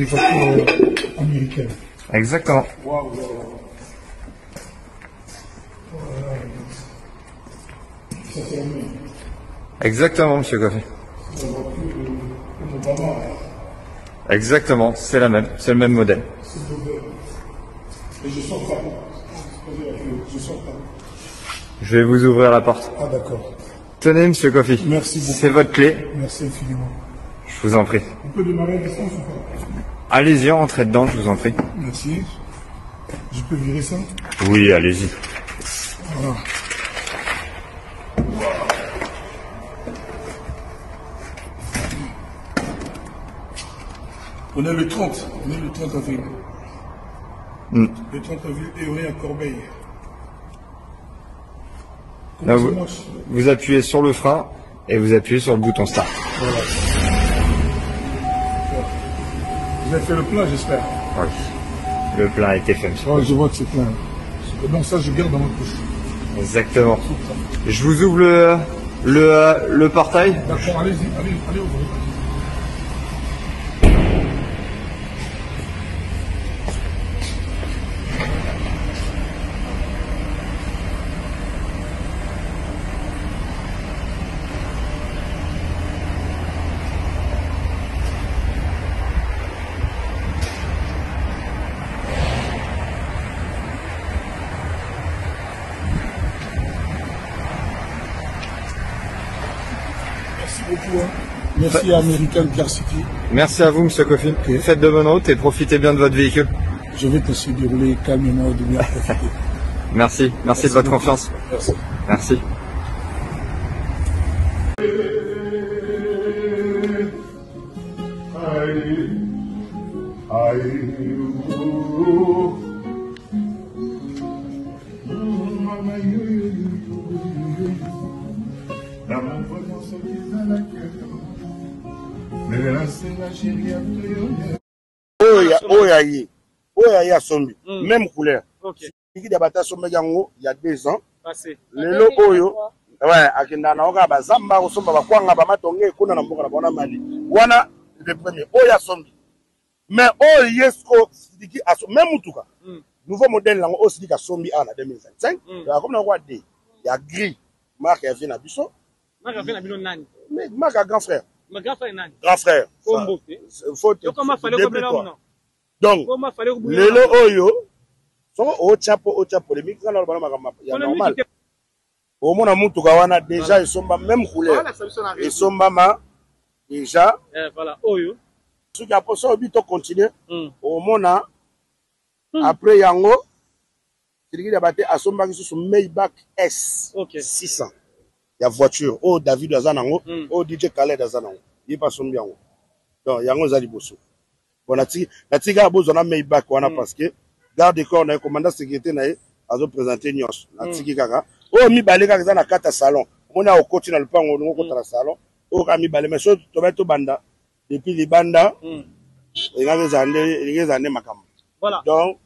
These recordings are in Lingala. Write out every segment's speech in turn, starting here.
voitures américaines. Exactement. Waouh. Ça c'est la même. Exactement, monsieur Coffey. C'est la voiture de Obama. Exactement, c'est la même, c'est le même modèle. C'est le modèle. Et je sors pas. Je sors pas. Je vais vous ouvrir la porte. Ah d'accord. Tenez, monsieur Coffey. Merci beaucoup. C'est votre clé. Merci infiniment. Je vous en prie. On peut démarrer à distance ou pas? Allez-y, rentrez dedans, je vous en prie. Merci. Je peux virer ça? Oui, allez-y. Voilà. On est le 30. On est le 30 avril. Le 30 avril et on est à Corbeil. Là, Comment ça marche? vous appuyez sur le frein et vous appuyez sur le bouton start. Voilà. Vous avez fait le plein, j'espère. Oui. Le plein a été fait, monsieur. Ouais, je vois que c'est plein. Donc ça, je garde dans ma poche. Exactement. Je vous ouvre le portail. D'accord, allez-y, allez, ouvrez. Merci beaucoup. Hein. Merci à American Car City. Merci à vous, monsieur Coffey. Faites de bonnes routes et profitez bien de votre véhicule. Je vais te dérouler calmement et de bien profiter. Merci de votre confiance. Merci. Merci. Oya ya sombi. Même couleur. Ok. Il y a bata sombi yango il y a 2 ans. Passé. Lelo oyo. Ouais, akenda na oka bazamba osomba bakwanga ba matonge kuna na mboka na bona mali. Wana le premier oya sombi. Mais oyo yesko sidiki aso même mutuka. Nouveau modèle lango o sidika sombi en 2025. Comme na quoi D. Il y a gris. Marque ya vient na biso. Marque ya vient na bino nani? Mais marque à grand frère. Ma grand frère nani? Grand frère. Kombo. Faut comment fallait comme l'homme non? Donc, lelo oyo, so o chapo polémique dans le ballon il y a normal. Au moins mutuka wana déjà ils sont même couleur. Ils sont mama déjà. Voilà, oyo. Ce qui a posé au but de continuer. Au moins après yango, c'est qu'il y a battu à son bac sur Maybach S 600. Il y a voiture. Oh David Azanango, oh DJ Khaled Azanango. Il pas son bien. Donc yango zali bosso. Bon, la tiga a besoin de Maybach, parce que garde corps, on a commandant sécurité, a présenté Nyos. La tiga kaka. Oh, mi balé kaka na kata salon. On a au côté dans le pan, on a au côté dans le salon. Oh, mi balé, mais surtout, tu banda. Depuis les bandas, il y a des années makam. Voilà. Donc,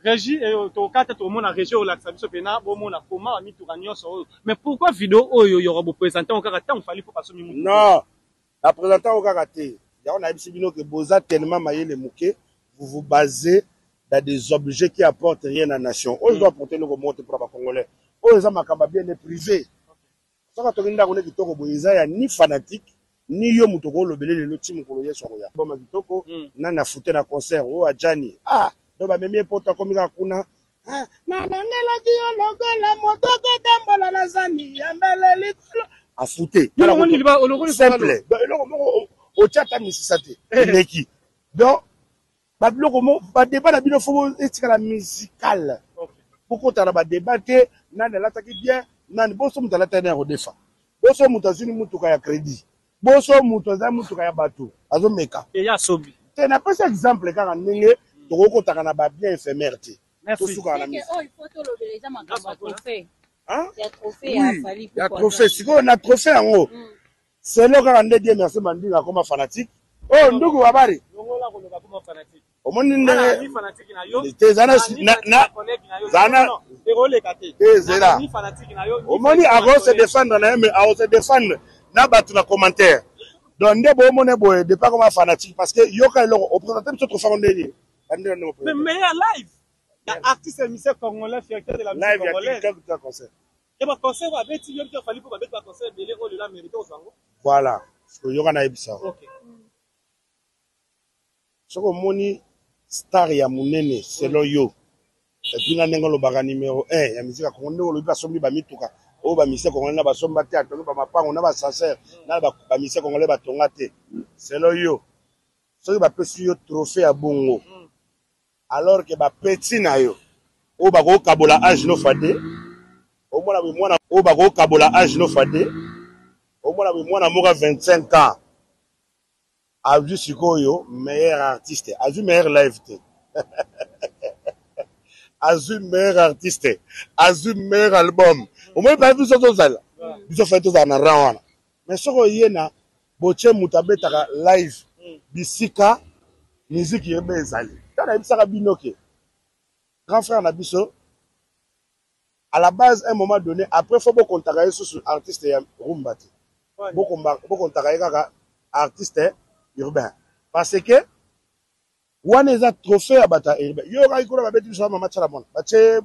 Régie, au cas où on a régie au lac Sabiso Pena, on a comment mis tout Nyos. Mais pourquoi vidéo, oh, il y aura beau présenter encore à temps, il fallait pas passer. Non, la présentation au karaté. On a dit que Boza tellement maillé les mouquets, vous vous basez dans des objets qui apportent rien à la nation. On doit apporter le remonte pour les Congolais. On les a bien privé. Ça va tourner dans le kitoko boiza ni fanatique ni yo mutoko le belé le team ko yeso ya. Bon ma kitoko na na fouté na concert o ajani. Ah, do ba memie poto komika kuna. Ah, na ngela ki yo logo la motoko tambola na zani ya mbele likolo. A fouté. Simple. Au tchata misisate neki donc ba biloko mo ba débat na bino fo etika la musical pourquoi tu as ba débatté nani lataki bien nani boso mutalata na rodefa boso mutazini mutuka ya crédit boso mutaza mutuka ya bato azomeka et ya sobi te na pas exemple kaka ndenge toko taka na ba bien éphémère te merci suka na il faut to le déjà makamba trophée hein il y a trophée à Fali il y a trophée siko na trophée en haut c'est là quand on dit merci mandinga comme fanatique. Oh ndugu habari. Au moins ni fanatique na yo. Zana zana. Au moins ni avant se défendre na mais à se défendre na batu na commentaire. Donc, nde bo mone boy de pas comme fanatique parce que yoka eloko au présenter biso trophée ndeni. Mais meilleur live. Il y a artiste et musicien congolais, fierté de la musique congolaise. Live, il y a concert. Et ma concert va être il y a fallu pour mettre un concert de l'héros de la mérite aux Zango. Voilà. Parce que yoka na ebisa. OK. Soko moni star ya munene selon yo. Et puis na nengo lo baga numéro 1 ya musique congolaise lo ba sombi ba mituka. O ba musicien congolais na ba somba te atonu ba mapango na ba sincère na ba musicien congolais ba tonga te. Selon yo. Soki ba pesi yo trophée à bongo. Alors que ba petit na yo o ba ko kabola âge no fade o mona bi mwana o ba ko kabola âge no fade o mona bi mwana moka 25 ans a vu sikoyo meilleur artiste a vu meilleur live te a vu meilleur artiste a vu meilleur album o mo pas vu soto zala biso fait to na rawana mais soko yena boche mutabeta live bisika musique yebe ezali tana bisaka binoke grand frère Nabiso, à la base, à un moment donné, après, il faut beaucoup contacter sur artiste Rumbati. Beaucoup contacter artiste urbain. Parce que, on a trophée à bata urbain. Il y aura une chose à bêter sur la match à la monde. Bêter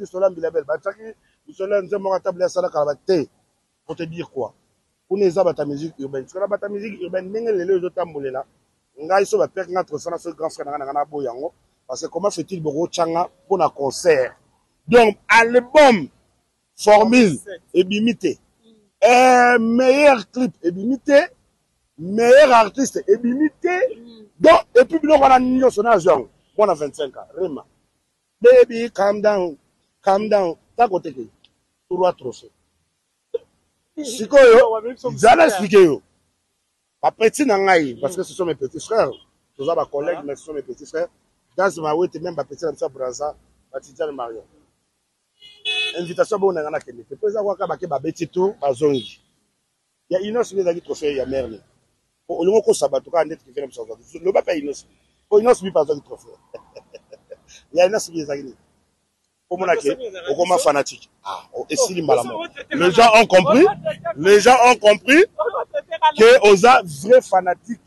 sur la bilabel. Bêter sur la table à la calabate. Pour te dire quoi? On est à bata musique urbaine. Sur la bata musique urbaine, les autres tamboulés là. On a ici, on va faire notre grand frère Nana Boyango. Parce que comment fait-il Boro Changa pour un concert? Donc, album, formule, et bimité. Meilleur clip, et bimité. Meilleur artiste, et bimité. Donc, et puis, on a un son agent. On a 25 ans. Rema. Baby, calm down. Calm down. T'as côté qui? Trois trophées. Si quoi, ils allaient expliquer, yo. Pas petit n'angaï, parce que ce sont mes petits frères. Ce sont mes collègues, mais ce sont mes petits frères. Dans ce moment, tu même pas petit comme ça pour ça, Batitia le Marion. Invitation bon on a kende. Tu peux avoir ka ba beti tout bazongi. Il y a une autre qui trophée il y a merle. Au lieu ko sabato ka net qui vient comme ça. Le pas Inos. Au Inos bi pas trophée. Il y a une autre qui est au monake, au comment fanatique. Ah, et si malamo. Les gens ont compris. Les gens ont compris que oza vrai fanatique.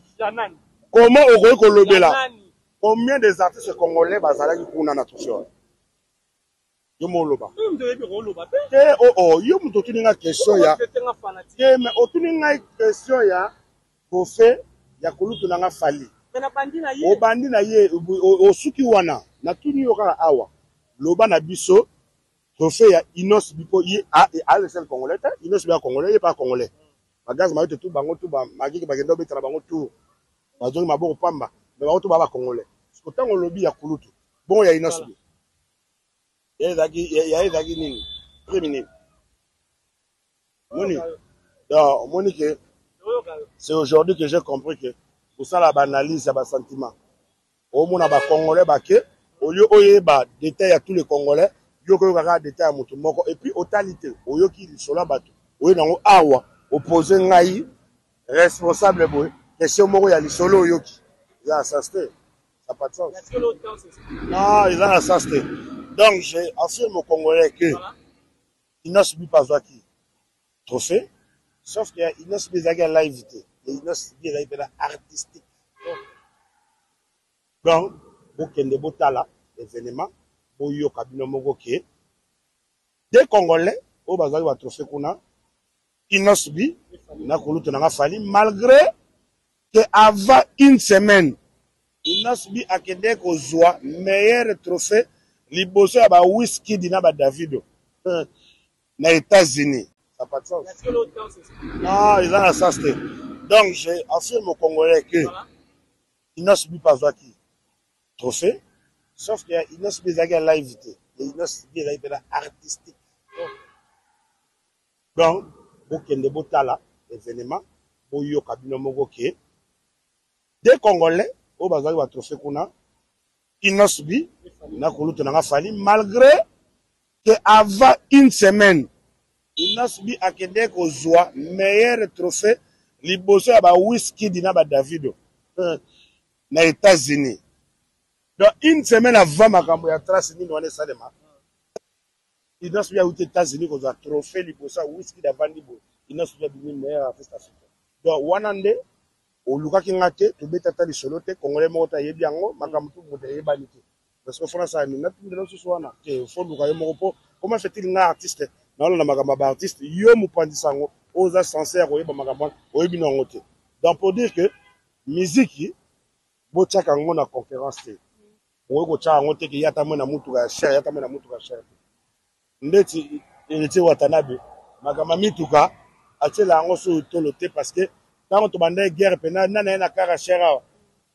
Comment au ko lobela? Combien des artistes congolais bazala qui kuna na trophée? Yo mo loba. Yo mo totuninga question ya. Mais otuninga question ya trophée ya kulutu nanga fali. O bandi na ye o suki wana na tuni yo kaka awa. Loba na biso trophée ya Inos bipo ye a le seul congolais, Inos bien congolais, il est pas congolais. Bagaz ma yote tout bango tout ba magiki bagendo betala bango tout. Bazongi maboko pamba, mais bango tout ba congolais. Autant on lobby à Kouloutou. Bon, il y a une autre. Il y a une nini. Préminé. Monique, c'est aujourd'hui que j'ai compris que pour ça, la analyse, il y a un sentiment. Au moins, on a Congolais, au lieu de détail à tous les Congolais, il y a un détail à Moutoumoko. Et puis, totalité, au lieu qu'il soit là, au lieu d'un awa, opposé Ngaï, responsable, question Moro, il y a les solo, il y a un sasté. Ça n'a pas de sens. Non, il a un sens. Donc, j'affirme aux Congolais que il n'a subi pas qui trophée, sauf qu'il n'a subi pas la live. Il n'a subi pas artistique. Donc, pour qu'il y ait des événements, pour qu'il y ait des événements, des Congolais, au bazar va trophée qu'on a, il n'a subi, il n'a pas fallu, malgré qu'avant une semaine, il n'a subi à Québec aux joies, meilleur trophée, liboso à whisky d'Ina Davido, aux États-Unis. Ça n'a pas de sens. Non, il a un sens. Donc, j'affirme aux Congolais que il n'a subi pas qui trophée, sauf qu'il n'a subi la live. Il n'a subi la artistique. Donc, pour qu'il y ait des événements, pour qu'il y ait des Congolais, au bazar va trophée qu'on a, il n'a subi, il n'a pas fallu, malgré qu'avant une semaine, il n'a subi à Québec aux joies, meilleur trophée, liboso à whisky d'Ina Davido, aux États-Unis. Donc, une semaine avant ma campagne, il n'a subi aux États-Unis aux trophée, liboso à whisky d'Avandibo, il n'a subi à meilleur artiste africain. Donc, one année, oluka ki ngate to beta ta lisolo te congolais mo ta yebi yango makambo tout mo te yebani te parce que France a ni na tout de so wana te fo luka mo po comment fait-il nga artiste na la makambo ba artiste yo mo pandisa ngo oza sincère oyeba makambo oyebi na ngote donc pour dire que musique bo tchaka ngo na conférence te o ko tchaka ngo te ki yata mo na mutu ga cher yata mo na mutu ga cher ndeti elete Watanabe makambo mituka atela ngo so tolo te parce que tant que tu guerre pena nana na kara chera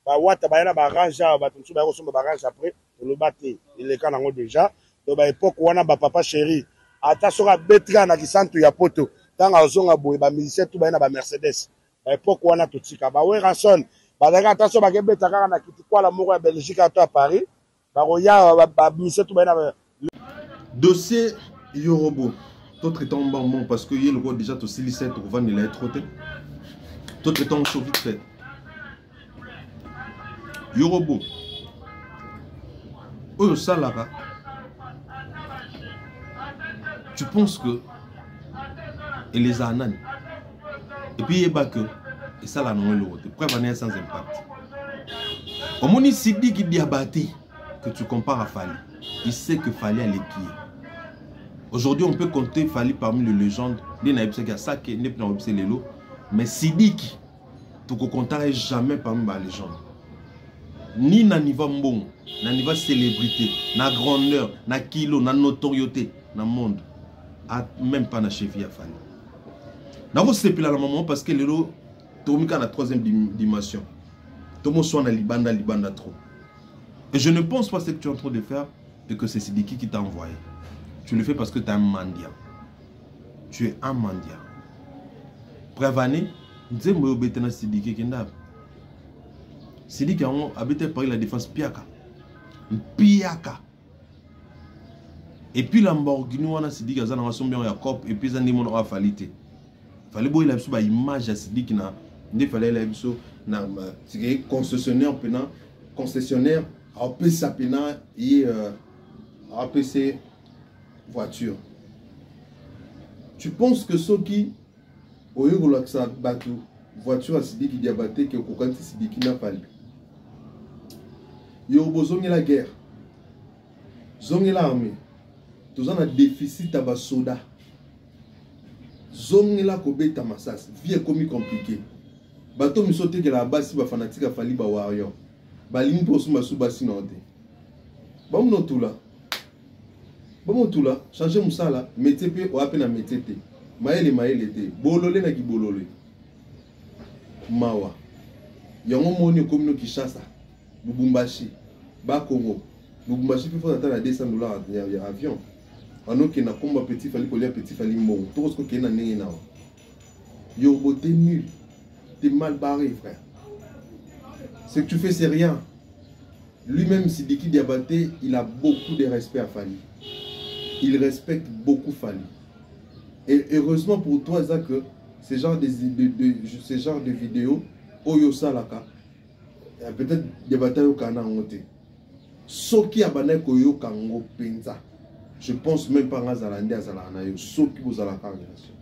ba wata ba na ba ranja ba tunsu ba ko so ba ranja après le baté il est quand ngo déjà to ba époque wana ba papa chéri ata soka betra na kisantu ya poto tanga ozonga boye ba musicien tout ba na ba Mercedes ba époque wana to tika ba we ranson ba daga attention ba ke beta kaka na kiti kwa la moko ya Belgique à Paris ba roya ba musicien tout ba na dossier Yorobo tout traitant bon parce que il le déjà to silicette pour vendre il est trop tôt tout traitant chaud vite fait Yorobo oh ça là tu penses que et les ananes et puis il que et ça là non le prévenir sans impact au moni Sidi qui diabaté que tu compares à Fali il sait que Fali a les pieds. Aujourd'hui, on peut compter Fali parmi les légendes. Mais Sidiki, tu ne compteras jamais parmi les légendes. Ni na niveau bon, na niveau célébrité, na grandeur, na kilo, na notoriété, dans le monde. Même pas na cheville à Fali. N'a pas c'est la maman parce que le Tomika na troisième dimension. Tomo soit na libanda trop. Et je ne pense pas ce que tu es en train de faire et que c'est Sidiki qui t'a envoyé. Tu le fais parce que tu es un mendiant. Tu es un mendiant. Prévané, je me suis Sidiki Kendab. Sidiki a habité par la défense Piaka. Piaka. Et puis Lamborghini, on a Sidiki a un bien à cop et puis on a falité. Fallait boire la image à Sidiki na. Il fallait la na concessionnaire penant concessionnaire à PC penant et à PC voiture. Tu penses que ceux qui ont eu la voiture à Sidiki Diabaté qui ont coquant Sidiki n'a pas lu. Yorubo zongi la guerre. Zongi l'armée. Tous en a déficit à soda. Zongi la kobe tamassas. Vie est comme compliquée. Bateau me saute que la base va fanatique à Fali ba warrior. Balini pour sous ma sous-bassi n'onté. Bon non tout là. Bon tout là, changer mon sala, mettez peu ou à peine à mettre. Maël était. Bololé na ki bololé. Mawa. Yango moni comme qui chasse. Lubumbashi. Ba Congo. Lubumbashi il faut attendre à $200 à avion. On a qui na combat petit fali coller petit fali mon. Tout ce que na nene na. Yo boté nul. T'es mal barré frère. Ce que tu fais c'est rien. Lui-même Sidiki Diabaté, il a beaucoup de respect à Fali. Il respecte beaucoup Fali. Et heureusement pour toi, Zach, que ce genre de vidéos, Oyo Salaka, peut-être des batailles au Kana Ngote. Soki Abane Koyo Kango Penza. Je pense même pas à Zalande à Zalanayo. Soki Bozalaka relation.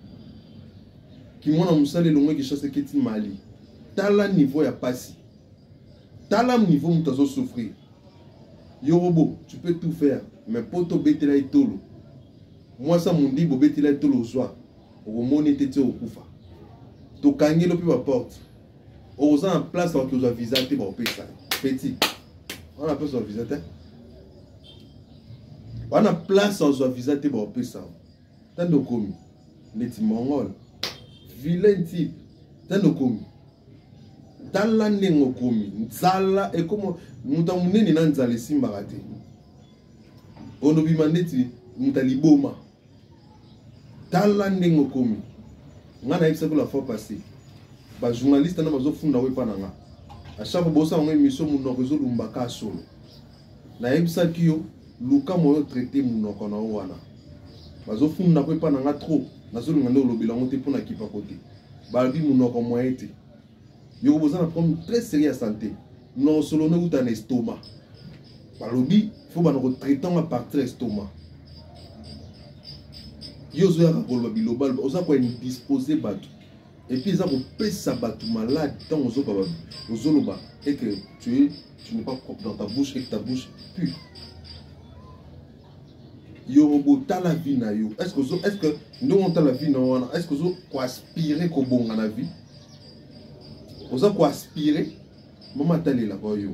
Qui m'ont annoncé les longues qui chassent Keti Mali. Tala niveau ya passi. Tala niveau où tu as souffrir. Yorobo, tu peux tout faire. Mais pour te betela et tolo. Moi, ça m'ont dit, bo betela et tolo au soir. Au monnaie t'étais au koufa. To kangé le plus ma porte. Aux en place, alors que vous avez visité, bon, petit. On a place, on a visité. On a place, on a visité, bon, ça. Tant de commis. Les mongol. Vilain type. Tant de commis. Tala nengo komi nzala et comme mutamuneni na nzala simbarate ono bimandeti mutaliboma tala nengo komi ngana yebisa ko la fois passée ba journaliste na bazo funda we pananga a chaque bossa on émission muno rezo lumbaka solo na yebisa kiyo luka moyo traité muno kona wana bazo funda we pananga trop nazo ngando lobela ngote pona kipa côté ba bi muno ko moyete. Yo besoin d'un problème très sérieux à santé. Non seulement nous un estomac. Par le il faut nous traitant à partir de l'estomac. Yo zoya ka kolba bilobal oza ko indisposé bato. Et puis ils ont payé ça bateau malade tant aux zoloba et que tu n'es pas propre dans ta bouche et que ta bouche pue. Yorobo ta la vie na yo. Est-ce que nous on ta la vie na wana? Est-ce que vous quoi aspirer ko bon na vie? Vous avez quoi aspirer? Maman tali la ba yo.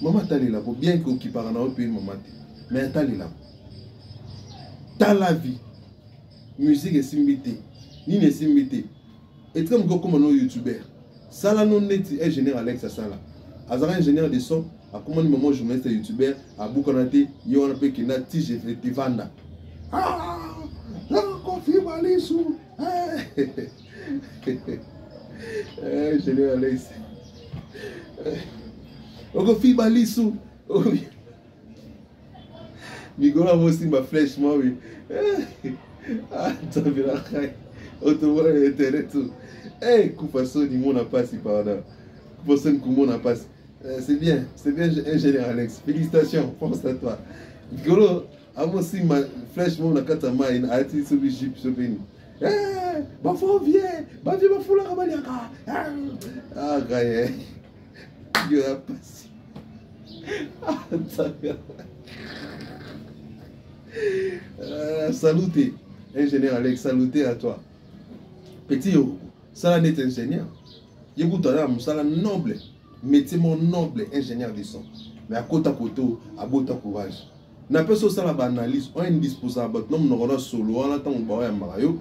Maman tali la bien que qui parle na pays maman. Mais tali la. Ta la vie. Musique est simbité. Ni ne simbité. Et comme comme nos youtubeurs. Ça là non net ingénieur Alex ça là. Azara ingénieur de son. À comment le moment journaliste youtubeur à Boukanate, il y a un peu qui n'a tige et vanda. Ah, là confirme aller sous. Je l'ai allé ici. On confirme aller sous. Oui. Nicolas moi aussi ma flèche moi oui. Ah, tu as vu la caille. Autrement internet tout. Eh, coupasso du monde n'a pas si par là. Coupasso du monde n'a pas. C'est bien, ingénieur Alex. Félicitations, force à toi. Golo, à moi aussi, ma flèche, mon akatama, une artiste sur le jeep, sur le béni. Eh, ma faux viens, ma vie, ma foule à Ramaliaka. Ah, gagne. Il y a pas si. Ah, saluté, ingénieur Alex, saluté à toi. Petit yo, ça n'est ingénieur. Yégout à ça noble. Métier mon noble ingénieur de son. Mais à côté à côté, à beau courage. N'a pas ça la analyse, on est indisposable, non, on a solo, on attend on va mario.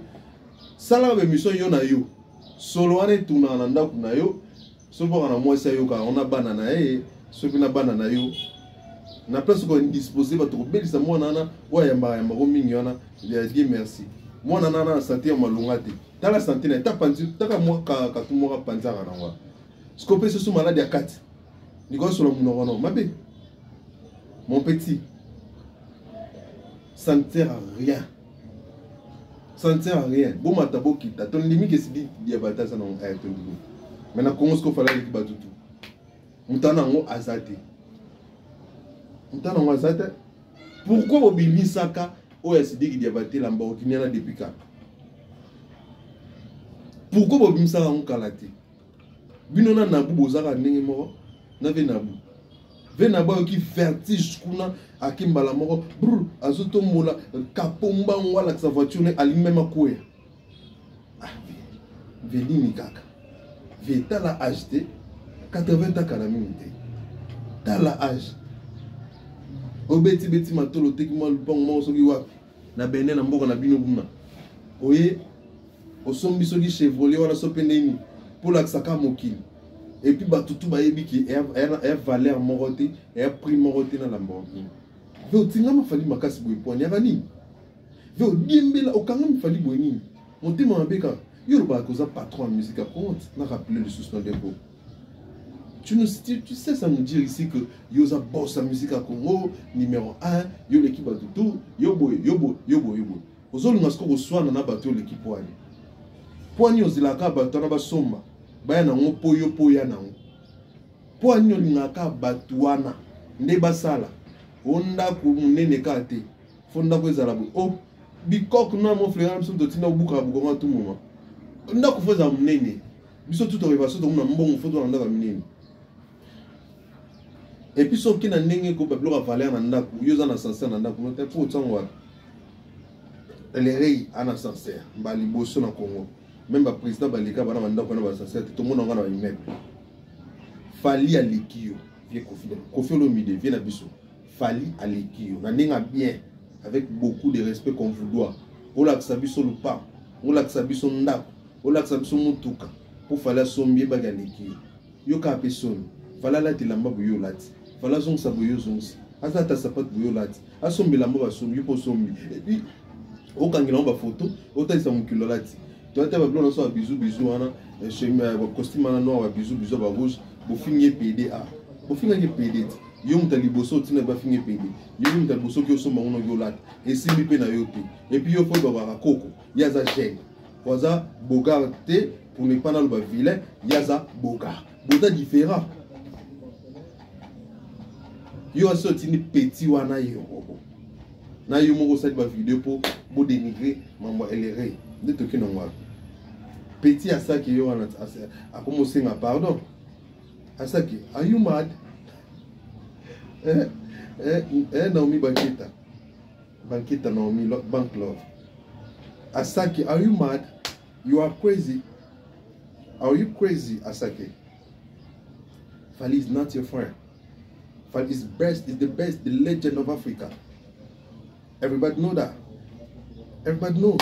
Ça la mission yon a yo. Solo on est tout na nanda kuna yo. So pour on a moi ça yo car on a banana et ce qui na banana yo. N'a pas ce qu'on est indisposé, va trop belle ça moi nana, ouais yamba mignona, il a dit merci. Moi nana santé on malungate. T'as la santé na t'as pendu, t'as moi ka tout moi panzara na wa. Ce qu'on peut se soumettre malade à 4. Nicolas sur le monde, mon petit, ça ne sert à rien. Ça ne sert à rien. Bon, ma tabo qui t'a ton limite que c'est dit diabata ça non est ton niveau. Maintenant comment est-ce qu'on fait là qui bat tout? Moutana ngo azate. Moutana ngo azate. Pourquoi au bimi saka au SD qui diabata Lamborghini na depuis quand? Pourquoi au bimi saka ngo kalate? Binona nabu bozaka ndenge moko na ve nabu. Ve nabu qui vertige kuna akimbala moko brr azoto mola kapomba ngwala sa voiture ne alimema koya. Ah ve ni kaka. Ve tala acheté 80 ans kana minute. Tala âge. Obeti beti matolo tekimo lupong mo soki wapi. Na bene na mboko na bino buna. Oye osombi soki Chevrolet wana sopendeni. Pour l'accès mokili et puis batutu bayebi ki est valeur moroté et prix moroté na Lamborghini ve tinga ma fali makasi boy ponya nani ve diembela okanga mi fali boy nini montima mabeka yo ba koza patron en musique à compte na rappeler le sous de beau tu sais ça nous dire ici que yoza boss la musique à Congo numéro 1 yo l'équipe batutu yo boy ozolu ngasko ko swana na bato l'équipe wani poani ozilaka bato na basomba baya nango poyo poya nango po anyo lingaka batuana nde basala onda ku munene kate fonda ko ezala bo oh bikok na mo frère amso to tina buka buka tout moment onda ku foza munene biso tout revaso to na mbongo foto na ndaka munene et puis so kina ndenge ko bablo ka valeur na ndako yoza na sincère na ndako no te po tsangwa les rei ana sincère mbali boso na Congo. Même le président Balika va dans le sincère, tout le monde a un immeuble. Fali à l'équio, viens Kofi Olomide, viens à Bissou. Fali à l'équio, on a bien, avec beaucoup de respect qu'on vous doit. On l'a sabi sur le pas, on l'a sabi sur le ndak, on l'a sabi sur le touka. Pour faire son bien baga l'équio. Yo ka personne, fala la te lamba buyo lati, fala zong saboyo zongs, asa ta sapat buyo lati, asombi lamba ba sombi, yo po sombi. Et puis, au kangila on va photo, au ta isa mukilo lati. Tu as un blanc sur bisou chez costume noir bisou rouge pour finir PDA pour finir PD yom ta liboso tu n'as pas fini PD yom ta liboso qui sont mon yolat et si mi pena yote et puis il faut avoir coco yaza gêne waza bogarte pour ne pas dans le vilain yaza bogar boda différent yo a sorti ni petit wana yo na yo mo ko sa ba vidéo pour dénigrer maman elle est de to ki no wa Petit Asake, yo, a commencé à pardon. Asake, are you mad? Naomi Banketa. Banketa Naomi, Bank Love. Asake, are you mad? You are crazy. Are you crazy, Asake? Fally is not your friend. Fally is the best, the legend of Africa. Everybody know that. Everybody know.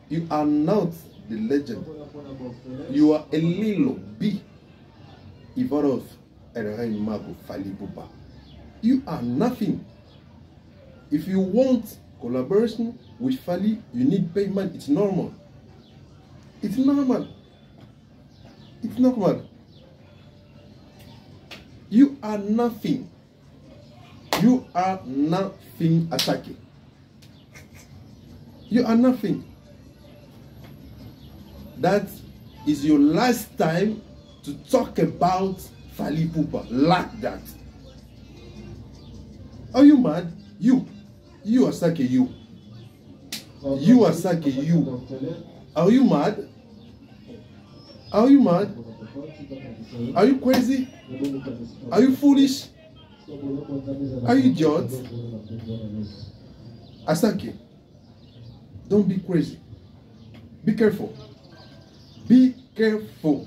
You are not the legend. You are a little bit. Ivorov and Mago Fally Ipupa. You are nothing. If you want collaboration with Fally, you need payment. It's normal. It's normal. It's normal. You are nothing. You are nothing, Asake. You are nothing. That is your last time to talk about Fally Ipupa like that. Are you mad? You Asake, you. You Asake, you. Are you mad? Are you mad? Are you crazy? Are you foolish? Are you idiot? Asake, don't be crazy. Be careful. Be careful.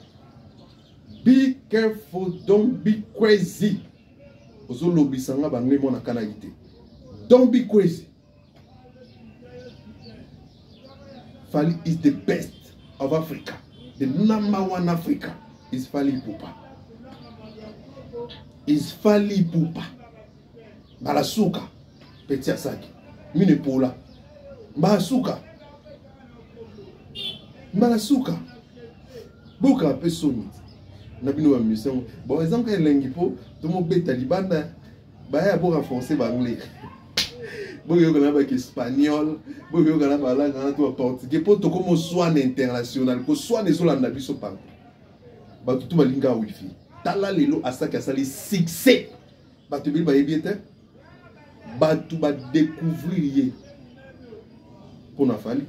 Be careful. Don't be crazy. Don't be crazy. Fally is the best of Africa. The number one Africa is Fally Ipupa. Is Fally Ipupa. Balasuka. Petit Asake. Minepola. Balasuka. Balasuka. Boka pesoni. Nabino wa mission. Bon exemple quand lengi po, tout mon bé taliban ba ya boka français ba anglais. Boka yo kana ba espagnol, boka yo kana ba la kana to portugais po to comme soin international, ko soin ne sola na biso pa. Ba tout ba linga wifi. Tala lelo Asake asali succès. Ba to bi ba yebiete. Ba tout ba découvrir pour na Fally.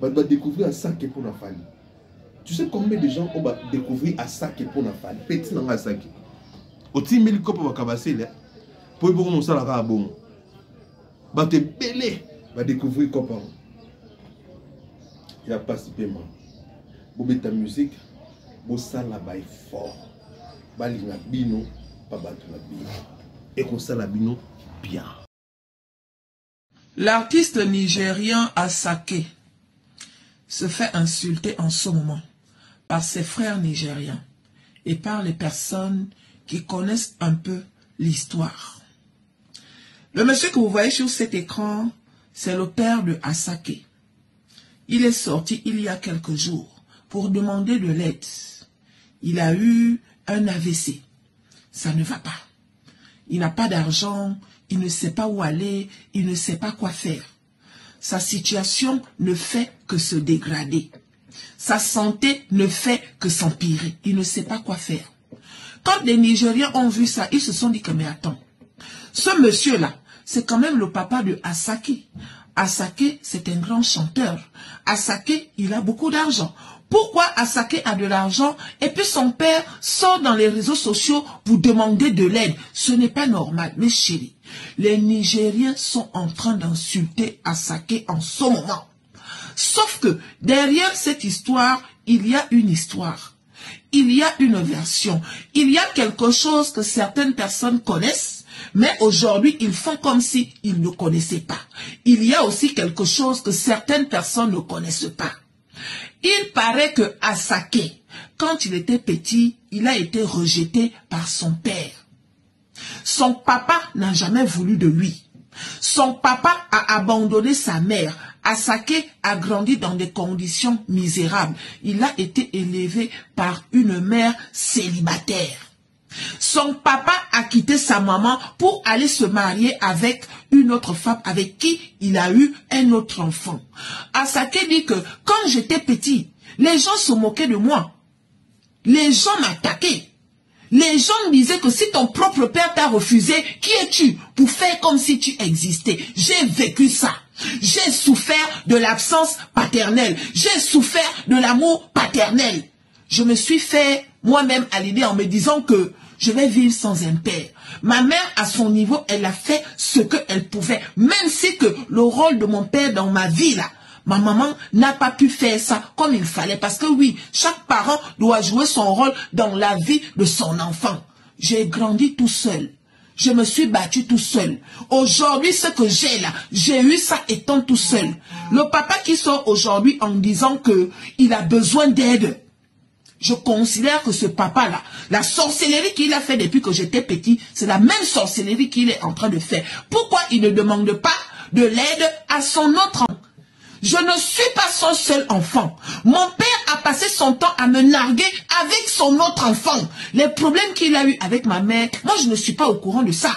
Ba doit découvrir Asake pour na Fally. Tu sais combien de gens ont découvert Asake pour na Fally? Petit nanga Asake. Oti mili kopo bakabase là. Pour beaucoup mon sala ka bon. Ba te belé va découvrir kopo. Il a participé moi. Bobe ta musique, bo sala bay fort. Bali na bino, pa batu na bino. Et qu'on sala bino bien. L'artiste nigérien Asake se fait insulter en ce moment par ses frères nigériens et par les personnes qui connaissent un peu l'histoire. Le monsieur que vous voyez sur cet écran, c'est le père de Asake. Il est sorti il y a quelques jours pour demander de l'aide. Il a eu un AVC. Ça ne va pas. Il n'a pas d'argent, il ne sait pas où aller, il ne sait pas quoi faire. Sa situation ne fait que se dégrader. Sa santé ne fait que s'empirer. Il ne sait pas quoi faire. Quand les Nigériens ont vu ça, ils se sont dit que mais attends, ce monsieur-là, c'est quand même le papa de Asake. Asake, c'est un grand chanteur. Asake, il a beaucoup d'argent. Pourquoi Asake a de l'argent et puis son père sort dans les réseaux sociaux pour demander de l'aide? Ce n'est pas normal, mes chéris. Les Nigériens sont en train d'insulter Asake en ce moment. Sauf que derrière cette histoire, il y a une histoire. Il y a une version. Il y a quelque chose que certaines personnes connaissent, mais aujourd'hui, ils font comme si ils ne connaissaient pas. Il y a aussi quelque chose que certaines personnes ne connaissent pas. Il paraît que Asake, quand il était petit, il a été rejeté par son père. Son papa n'a jamais voulu de lui. Son papa a abandonné sa mère. Asake a grandi dans des conditions misérables. Il a été élevé par une mère célibataire. Son papa a quitté sa maman pour aller se marier avec une autre femme avec qui il a eu un autre enfant. Asake dit que quand j'étais petit, les gens se moquaient de moi. Les gens m'attaquaient. Les gens me disaient que si ton propre père t'a refusé, qui es-tu pour faire comme si tu existais? J'ai vécu ça. J'ai souffert de l'absence paternelle. J'ai souffert de l'amour paternel. Je me suis fait moi-même à l'idée en me disant que je vais vivre sans un père. Ma mère, à son niveau, elle a fait ce qu'elle pouvait. Même si que le rôle de mon père dans ma vie, là, ma maman n'a pas pu faire ça comme il fallait. Parce que oui, chaque parent doit jouer son rôle dans la vie de son enfant. J'ai grandi tout seul. Je me suis battu tout seul. Aujourd'hui, ce que j'ai là, j'ai eu ça étant tout seul. Le papa qui sort aujourd'hui en disant que il a besoin d'aide. Je considère que ce papa-là, la sorcellerie qu'il a fait depuis que j'étais petit, c'est la même sorcellerie qu'il est en train de faire. Pourquoi il ne demande pas de l'aide à son autre enfant? Je ne suis pas son seul enfant. Mon père a passé son temps à me narguer avec son autre enfant. Les problèmes qu'il a eu avec ma mère, moi je ne suis pas au courant de ça.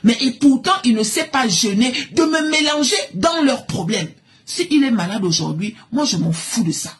Mais et pourtant, il ne s'est pas gêné de me mélanger dans leurs problèmes. S'il est malade aujourd'hui, moi je m'en fous de ça.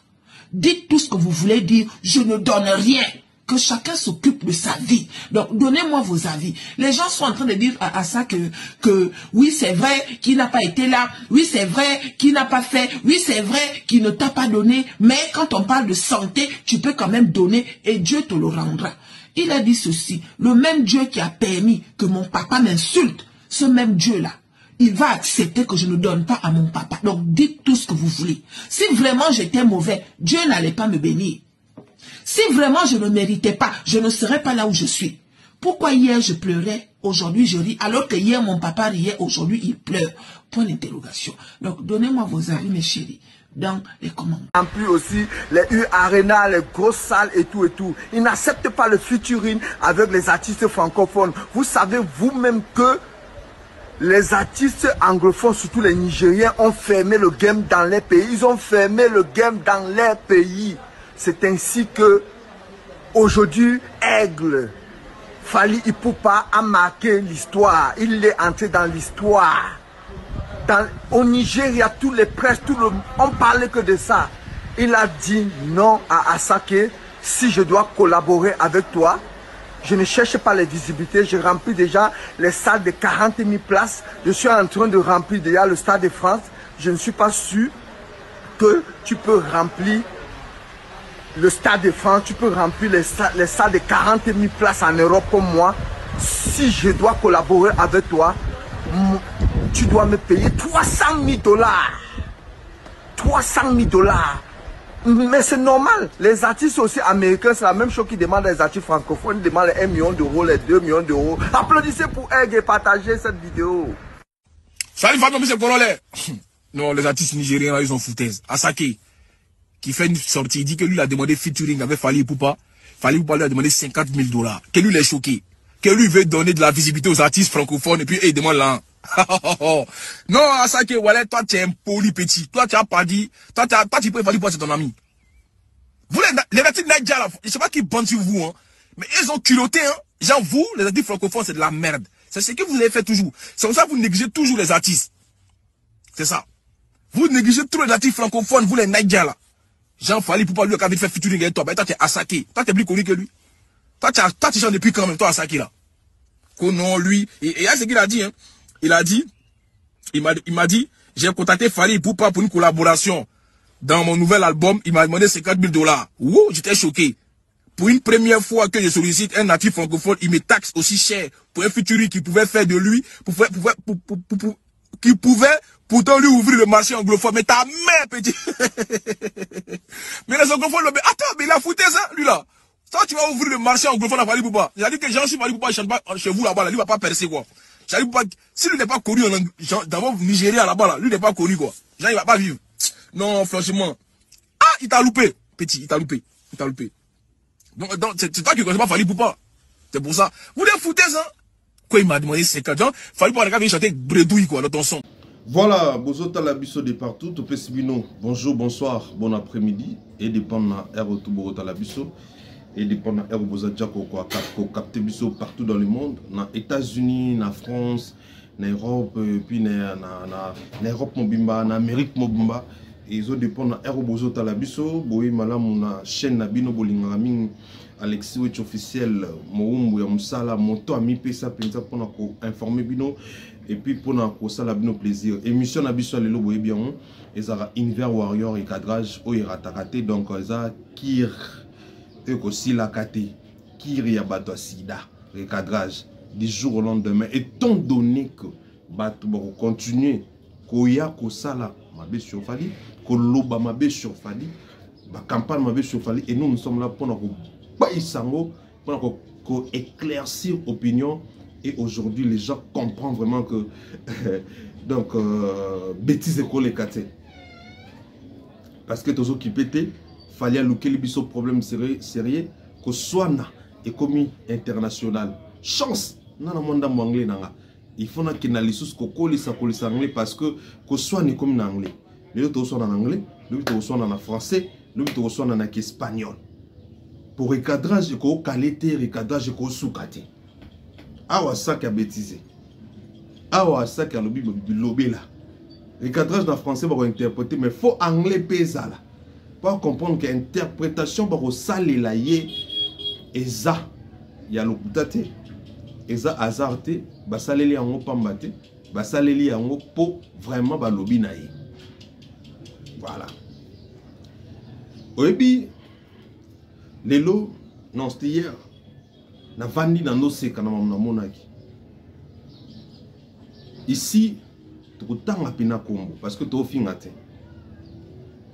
Dites tout ce que vous voulez dire, je ne donne rien. Que chacun s'occupe de sa vie. Donc, donnez-moi vos avis. Les gens sont en train de dire à ça que oui, c'est vrai qu'il n'a pas été là. Oui, c'est vrai qu'il n'a pas fait. Oui, c'est vrai qu'il ne t'a pas donné. Mais quand on parle de santé, tu peux quand même donner et Dieu te le rendra. Il a dit ceci. Le même Dieu qui a permis que mon papa m'insulte, ce même Dieu-là, il va accepter que je ne donne pas à mon papa. Donc, dites tout ce que vous voulez. Si vraiment j'étais mauvais, Dieu n'allait pas me bénir. Si vraiment je ne méritais pas, je ne serais pas là où je suis. Pourquoi hier je pleurais, aujourd'hui je ris, alors que hier mon papa riait, aujourd'hui il pleure? Point d'interrogation. Donc, donnez-moi vos avis, mes chéris, dans les commentaires. En plus aussi, les U-Arena, les grosses salles et tout et tout. Ils n'acceptent pas le featuring avec les artistes francophones. Vous savez vous-même que les artistes anglophones, surtout les Nigériens, ont fermé le game dans les pays. Ils ont fermé le game dans les pays. C'est ainsi que, aujourd'hui, Aigle, Fally Ipupa a marqué l'histoire. Il est entré dans l'histoire. Au Nigeria, tous les presses, on parlait que de ça. Il a dit non à Asake. Si je dois collaborer avec toi, je ne cherche pas les visibilités. Je remplis déjà les salles de 40 000 places. Je suis en train de remplir déjà le Stade de France. Je ne suis pas sûr que tu peux remplir le Stade de France, tu peux remplir les salles de 40 000 places en Europe comme moi. Si je dois collaborer avec toi, tu dois me payer 300 000 $. 300 000 $. Mais c'est normal. Les artistes aussi américains, c'est la même chose qu'ils demandent les artistes francophones. Ils demandent les 1 million d'euros, les 2 millions d'euros. Applaudissez pour Egg et partagez cette vidéo. Salut Fabien, monsieur Congolais. Non, les artistes nigériens, là, ils ont foutaise. Asake, qui fait une sortie, il dit que lui, il a demandé featuring avec Fally Ipupa. Fally Ipupa lui a demandé 50 000 $. Que lui, il est choqué. Que lui veut donner de la visibilité aux artistes francophones et puis il demande là. Non, Asake, voilà, toi, tu es un poli petit. Toi, tu n'as pas dit. Toi, tu peux Fally Ipupa, c'est ton ami. Vous, les artistes Naija, là, je sais pas qui pensent sur vous, hein. Mais ils ont culotté, hein. Genre, vous, les artistes francophones, c'est de la merde. C'est ce que vous avez fait toujours. C'est comme ça que vous négligez toujours les artistes. C'est ça. Vous négligez tous les artistes francophones, vous, les Naija, là. Jean Fally Ipupa, lui, quand il fait featuring avec toi, ben, toi, tu es Asake. Toi, tu es plus connu que lui. Toi, tu chantes depuis quand même, toi, Asake, là. Que non, lui. Et il y a ce qu'il a dit, hein. Il m'a dit, j'ai contacté Fally Ipupa pour une collaboration. Dans mon nouvel album, il m'a demandé 50 000 $. Ouh, j'étais choqué. Pour une première fois que je sollicite un natif francophone, il me taxe aussi cher pour un featuring qu'il pouvait faire de lui, qui pouvait pourtant lui ouvrir le marché anglophone. Mais ta mère, petit. Mais les anglophones, attends, mais il a foutu ça, lui là. Toi, tu vas ouvrir le marché anglophone à Fally Ipupa. Il a dit que Jean Fally Ipupa, il chante pas chez vous là-bas, là, lui va pas percer, quoi. Fally Ipupa, si lui n'est pas connu dans mon Nigeria là-bas, là, lui n'est pas connu, quoi. Jean, il va pas vivre. Non, franchement. Ah, il t'a loupé, petit, il t'a loupé. Donc c'est toi qui ne connais pas Fally Ipupa. C'est pour ça. Vous les foutez, hein? Quoi, il m'a demandé 50 ans. Fally Ipupa, regarde, il chantait bredouille, quoi, dans ton son. Voilà, Bozota Labisso de partout, Topé Sibino. Bonjour, bonsoir, bon après-midi. Et dépendant Air Bozota Labisso. Et dépendant Air Bozota Djako, capté Bisso partout dans le monde. Dans les États-Unis, dans la France, dans l'Europe, puis dans l'Europe, dans l'Amérique, et ils ont dépendant Air Bozota Labisso. Boy, malam, on a chaîne Nabino Bolingaming. Alexis Wetch officiel Moumbu ya Moussala moto a mis pesa penza pour informer bino et puis pour ça bino plaisir émission na biso lelo boye bien ezara Univers Warrior et cadrage o iratakate donc ça kir et aussi la kate kir ya bato sida recadrage du jour au lendemain étant donné que bato ba continuer koya ko sala mabe sur Fali ko loba mabe sur Fali ba campagne mabe sur Fali et nous sommes là pour éclaircir l'opinion et aujourd'hui les gens comprennent vraiment que donc bêtises école les quatre parce que tous qui pétaient fallait allouer les problème sérieux que soit na économie internationale chance non non monde anglais nanga il faut qu'il na lissus ko kolisa anglais parce que soit ni comme en anglais les autres sont en anglais les autres sont en français les autres sont en espagnol. Pour recadrage, il faut qualité, recadrage, il faut sous-caté. Awa ça qui a bêtisé. Awa ça qui a lobby là. Recadrage dans le français, il va interpréter, mais il faut anglais pesa là. Pour comprendre que l'interprétation, il faut saler là, et ça, il y a l'okutate, et ça, hasarte, il va saler li en haut, pambate, il va saler li en haut pour vraiment lobby naïe. Voilà. Oui, Lelo, non, c'était hier. Na vandi dans nos seka na monaki. Ici, tu as un pina combo parce que tu as fin até.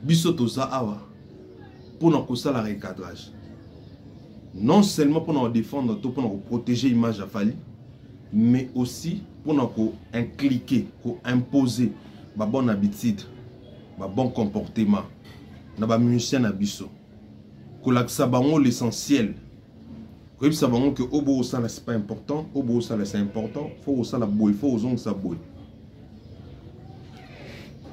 Biso toza awa pour nous la recadrage. Non seulement pour nous défendre, pour nous protéger l'image à Fali, mais aussi pour nous impliquer, pour imposer ma bonne habitude, ma bon comportement, na musicien na biso. L'essentiel. Que Obo Sala c'est pas important, Obo Sala c'est important, faut Sala boy, faut aux ça boy.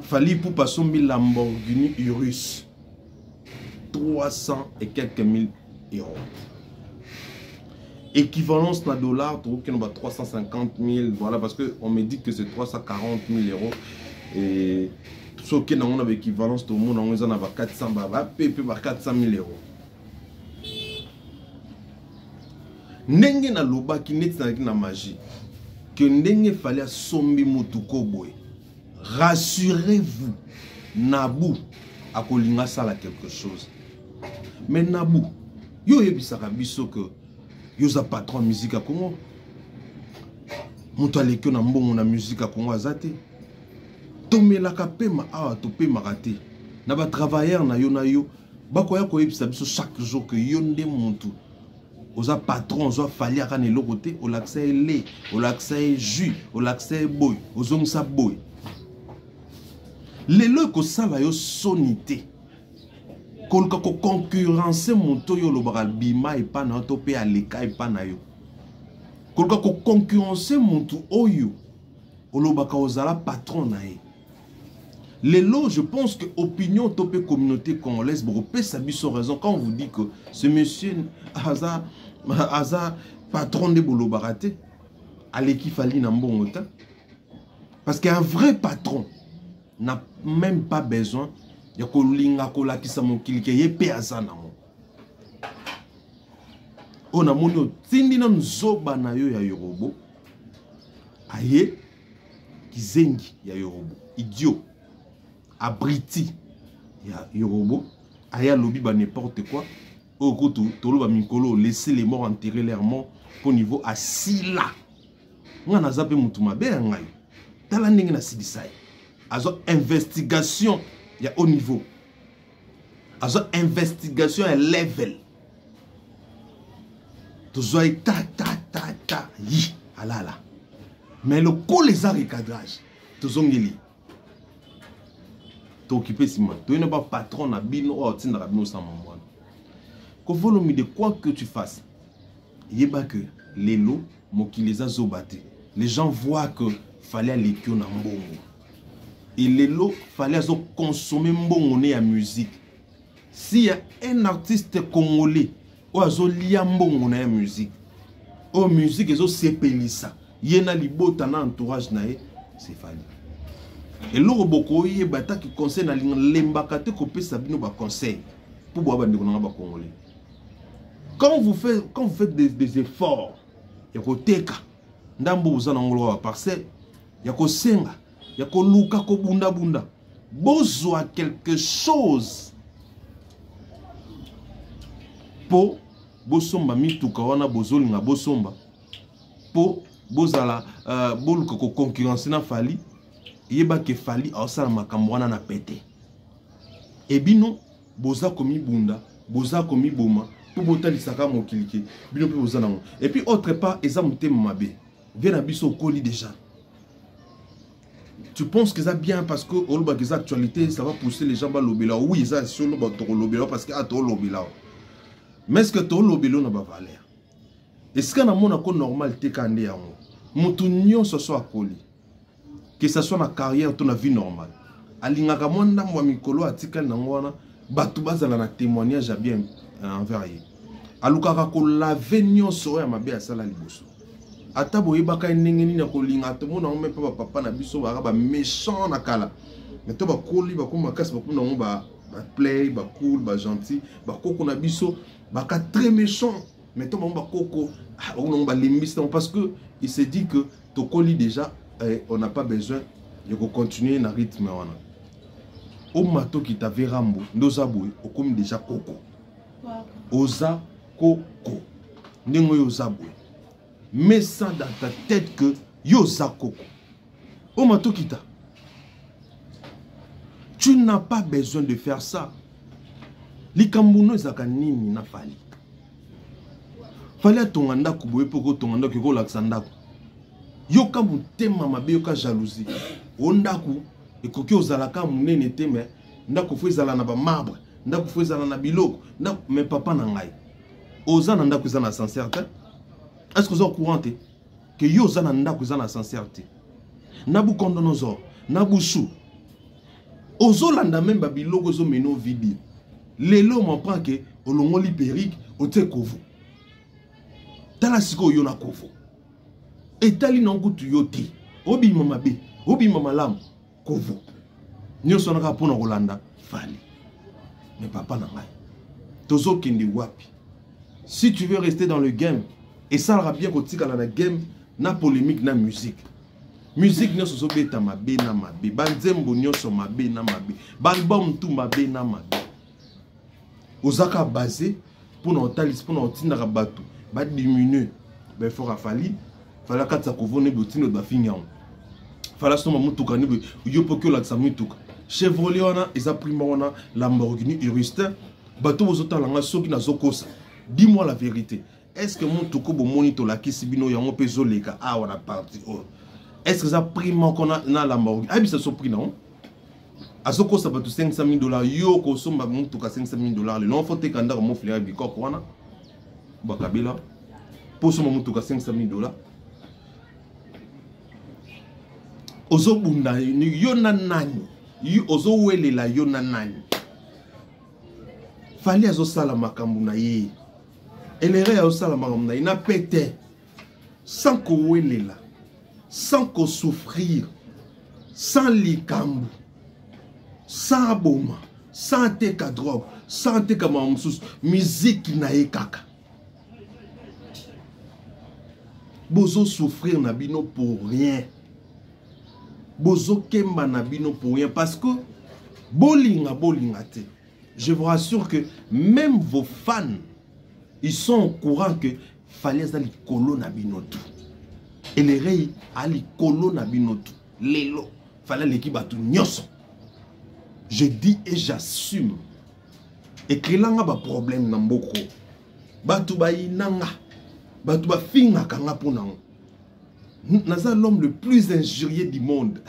Fallait pour passer 1000 Lamborghini Urus 300 et quelques mille euros. Équivalence na dollar, tu vois 350 000, voilà parce que on me dit que c'est 340 000 euros et ce qui n'a pas d'équivalence, tout le monde on a 400 000 euros. Ndenge na loba ki neti na magie que ndenge fallait sombi mutuko boy. Rassurez-vous, Nabou a kolinga sala quelque chose. Mais Nabou, yo yebisaka biso que yo za patron musique à Congo. Mutu aleki na mbongo na musique à Congo azate. Tomelaka pema awa to pema raté. Na ba travailleur na yo bakoya ko yebisa biso chaque jour que yo nde mutu oza patron oza fali akane lokote o l'accès lait o l'accès jus o l'accès boy ozongisa boy lelo ko sala yo sonité kolka ko concurrencer moto yo lobara bima e pa na to pe aleka e pa na yo kolka ko concurrencer moto oyo olobaka ozala patron na ye lelo je pense que opinion topé communauté congolaise bropé sa biso raison quand on vous dit que ce monsieur Aza patron de Bolobaraté aleki fali na mbongota parce qu'un vrai patron n'a même pas besoin de kolinga kolakisa mokili ke yepe azana mo ona moni tindi na nzoba na yo ya yorobo aye kizengi ya yorobo idiot abriti ya yorobo aya lobi ba n'importe quoi au koto tolo ba mikolo laisser les morts enterrer leurs morts au niveau asila ngana zape mutu mabe ngai tala ndenge na sidisai azo investigation ya haut niveau azo investigation ya level tozo ta yi alala mais le coup les a recadrage tozo ngeli to occupé sima to ne pas patron na bino o tinda bino sa mamwana ko volume de quoi que tu fasses yeba que les lots mokileza zobate les gens voient que fallait aller que na mbongo et les lots fallait consommer mbongo ne ya musique si y a un artiste congolais o azo lia mbongo na ya musique o musique ezo sepelisa yena libota na entourage na ye c'est fallait et le roboko yeba ta ki conseil na lembaka te ko pesa bino ba conseil pour boba ndeko na ba congolais quand vous faites des efforts, il y a teka, ndambo uzana ngolo parce il y a senga, il y a luka ko bunda. Besoin quelque chose pour bosomba mituka wana bozolinga bosomba pour bozala boluka ko concurrence na fali yeba ke fali osala makambo wana na pété et bino boza komi bunda boza komi boma pour botalisaka mokiliki bino pe boza nango et puis autre part eza motema mabe vient na biso koli déjà. Tu penses que ça bien parce que les actualités ça va pousser les gens à l'obéla. Oui, ça sur le l'obéla parce que à toi l'obéla. Mais est-ce que toi l'obéla n'a pas valeur? Est-ce qu'il y a une normalité quand il y a un ce soit colis que ça soit ma carrière ou ma vie normale. Alingaka monda mwa mikolo article na ngwana batu bazala na témoignage bien envers ye. Alukaka ko laver nyonso ya mabe asala liboso. Ata boyebaka ndenge nini kolinga to mona même pas papa na biso ba méchant na kala mais to ba koli ba ko makasi ba ko na ba play ba cool ba gentil ba koko na biso ba ka très méchant mais to ba koko on ba limbiste parce que il se dit que to koli déjà on n'a pas besoin de continuer na rythme wana o mato ki ta verambo ndoza boy o comme déjà koko oza koko ndingo yo zabwe. Mets ça dans ta tête que yo zakoko. Oh matokita. Tu n'as pas besoin de faire ça. Likambuno zaka nini na fali. Fali tonganda kuboye poko tonganda ko laksandako. Yo ka mutema mabe yo ka jalousie. Ondaku ekoki ozalaka munene te mais ndako fo ezala na ba marbre, ndako fo ezala na biloko, ndako mais papa na ngai. Ozana ndako ezana sincère. Est-ce que vous êtes au courant que yo zana ndako zana sincérité? Nabu kondonozo, nabu chou. Ozolanda même babiloko zo meno vidi. Lelo m'apprend que olongoli perique ote kovo. Tala siko yo na kovo. Etali na ngutu yote. Obi mama be, obi mama lam kovo. Nyoso naka pona Rolanda fali. Mais papa na ngai. Tozo kende wapi. Si tu veux rester dans le game, et ça aura bien côté dans la game, na polémique na musique. Musique ne se beta mabe na mabe, banzembo nyoso mabe na mabe, balbum tout mabe na mabe. Ozaka basé pour nos talis pour nos tina rabatu, ba diminuer. Ben fora fali, fala katsa kovone botino ba finyan. Fala soma mutuka ni yo pokyo la sa mutuka. Chevrolet wana eza prima wana Lamborghini Urustin, bato bozota langa soki na zokosa. Dis-moi la vérité. Est-ce que mon toko bo monito la kisibino ya mon peso leka a on a parti est-ce que ça prime qu'on a na la morgue ah ça so prix non azoko ça batu $500,000 yo ko somba mon toka $500,000 le non faut te kanda mo fleur bi ko wana bakabila pour somba mon toka $500,000 ozo bunda ni yo na nani yo ozo welela yo na nani fali azo sala makambu na ye. Et les règles il n'a pété sans qu'on là, sans qu'on souffrir, sans likambu, sans aboma, sans teka drogue, sans teka mamsous, musique na ekaka. Bozo souffrir na bino pour rien. Bozo kemba na bino pour rien parce que bolinga te. Je vous rassure que même vos fans ils sont au courant que fallait aller colo na binotu. Et les rei ali colo na binotu. Lelo fallait l'équipe à tout nyoso. Je dis et j'assume. Et que là nga ba problème na mboko. Batu ba inanga. Batu ba finga kanga pona. Naza l'homme le plus injurié du monde.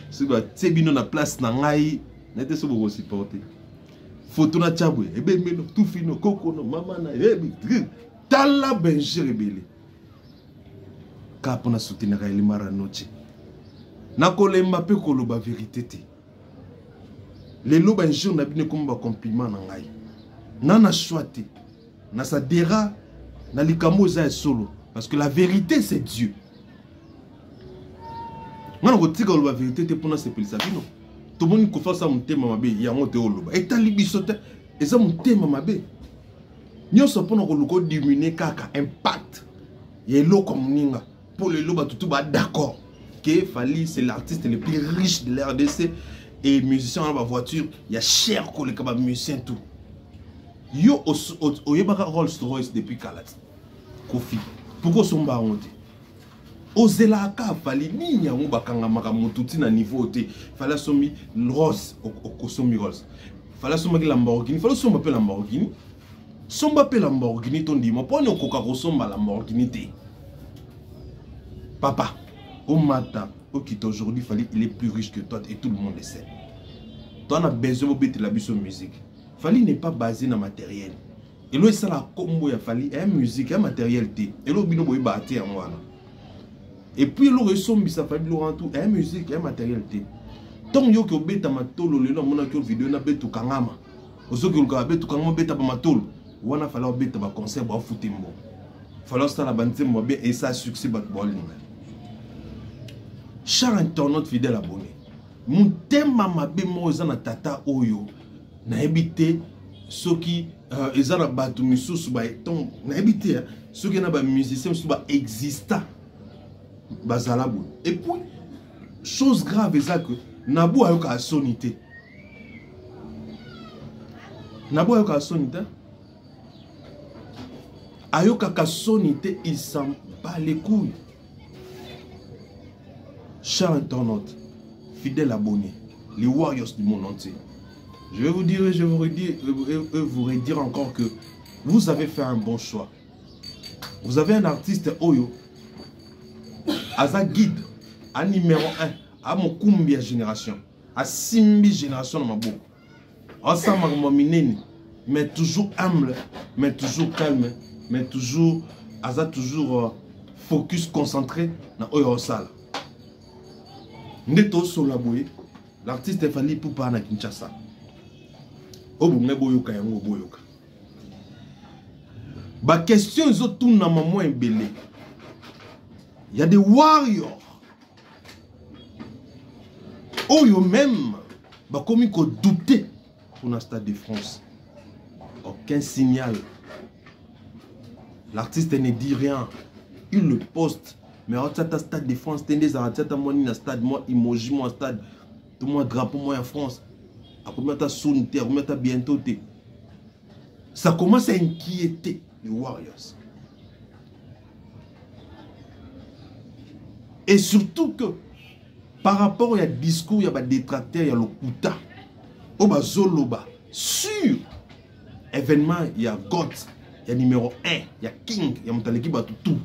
Si ba tsebino na place na ngai, n'était so beaucoup supporter. Photo na chabwe ebe meno tout fino koko no mama na ebi tala benje rebele kapo na soutenir ele mara noche na kolemba pe koloba vérité te le loba benje na bine komba compliment na ngai na choite na sa dera na likambo za solo parce que la vérité c'est Dieu. Ngana ko tika koloba vérité te pona sepelisa bino tout le monde fait ça mon thème mabe ya ngote oloba et tali bisote et ça mon thème mabe nyo so pona ko luko diminuer kaka impact et lo comme ninga pour le loba tout ba d'accord que Fally c'est l'artiste le plus riche de l'RDC et musicien dans la voiture il y a cher ko le kaba musicien tout yo o yebaka Rolls-Royce depuis Kalat Kofi pourquoi somba ngote Ozela ka Fally ni nyango bakanga makamututi na niveau te Fally somi Rolls au somi Rolls Fally somi Lamborghini Fally somi pe Lamborghini somba pe Lamborghini ton dimo pone okoka ko somba Lamborghini te papa au matin au quitte aujourd'hui Fally il est plus riche que toi et tout le monde le sait toi on a besoin de la biso musique Fally n'est pas basé dans matériel et là ça la combo ya Fally est musique et matériel te et là bino boy baté en wana. Et puis, le ressemble, ça fait tout, et musique, et matérialité. Tant que vous avez matolo, le nom de vidéo, na betu kangama. Oso que vous avez betu kangama beta matolo. Ou on a fallu beta ba concert ba foutimbo. Fallu ça la bande mo bien et ça succès bat bowling. Cher internaute fidèle abonné. Mon thème mabe mo za na tata oyo na ebité soki ezana batu misusu ba ton na ebité soki na ba musicien su ba exista. Bazalabou. Et puis, chose grave est ça que Nabou a eu qu'à sonité. Nabou a eu qu'à sonité. A eu qu'à sonité, il s'en bat les couilles. Cher internaute, fidèle abonné, les Warriors du monde entier. Je vais vous dire et je vous redire encore que vous avez fait un bon choix. Vous avez un artiste Oyo. Aza guide, à numéro 1, à mon combien génération, à 6000 générations dans ma bouche. Ensemble, mais toujours humble, mais toujours calme, mais toujours, Aza toujours focus, concentré dans Oyosal. Neto Solaboué, l'artiste Fally Ipupa na Kinshasa. Obu boyoka yango boyoka. Ba question zo tout na maman embelé. Il y a des warriors. Oh, yo même, bah comme il faut douter pour le Stade de France. Aucun signal. L'artiste ne dit rien. Il le poste. Mais au Stade de France, t'es des artistes, moi ni stade, moi emoji, moi stade, tout moi drapeau, moi en France. Après moi t'as sonité, après moi t'as bientôt té. Ça commence à inquiéter les warriors. Et surtout que, par rapport à discours, il y a des détracteurs, il y a le Kuta. Au bas Zoloba. Sur événement, il y a God, il y a numéro 1, il y a King, il y a Montaleki tout.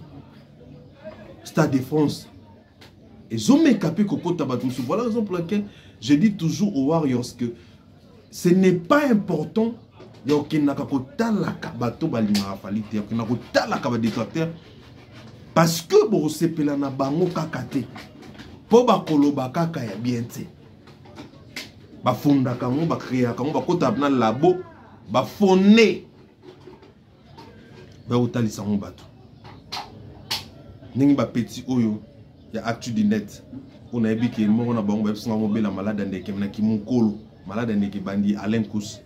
Stade de France. Et Zomé Kapé Koko Tabatumsu. Voilà la raison pour laquelle je dis toujours aux Warriors que ce n'est pas important. Il y a aucun Nakakotalaka Balima Fally, il y a aucun Nakakotalaka détracteur. Parce que bon c'est pelana bango kakate po ba koloba kaka ya bien te ba fonda kango ba créer kango ba kota na labo ba fonné ba utalisa ngo bato ningi ba petit oyo ya actu di net on a ebiki mo na bango ba singa mo bela malade ndeke na kimukolo malade ndeke bandi Alain Kous